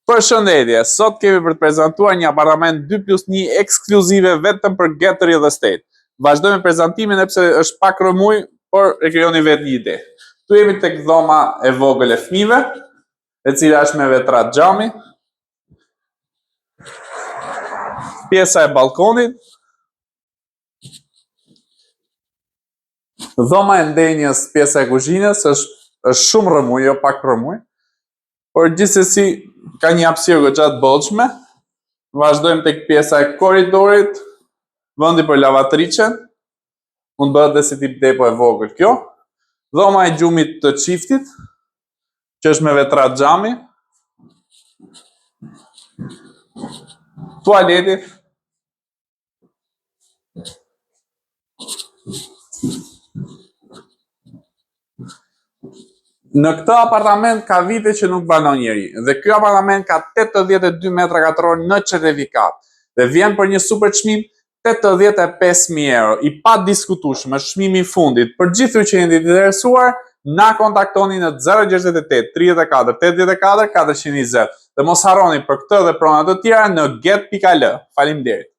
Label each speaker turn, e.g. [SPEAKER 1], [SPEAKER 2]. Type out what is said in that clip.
[SPEAKER 1] Përshëndetje, sot kemi për të prezantuar një apartament 2+1 ekskluzive vetëm për Get Real Estate. Vazhdojmë prezantimin sepse është pak rëmuj, por e krijoni vetë një ide. Tu jemi tek dhoma e vogël e fëmijëve, e cila është me vetrat xhami. Pjesa e balkonit. Dhoma e ndenjës, pjesa e kuzhinës është shumë rëmuj, jo pak rëmuj. Por gjithsesi ka një hapësirë goxha të bollshme. Vazhdojmë tek pjesa e korridorit, vendi për lavatriçen. Mund bëhet dhe si tip depo e vogël kjo. Dhoma e gjumit të çiftit, që është me vetrat xhami. Tualeti. Në këtë apartament ka vite që nuk banon njeri dhe ky apartament ka 82 metra katror në certifikat dhe vjen për një super çmim 85.000 euro, i pa diskutueshëm, është çmimi i fundit. Për gjithë ju që jeni të interesuar, na kontaktoni në 068 34 84 420 dhe mos harroni për këtë dhe pronat të tjera në get.al. Faleminderit.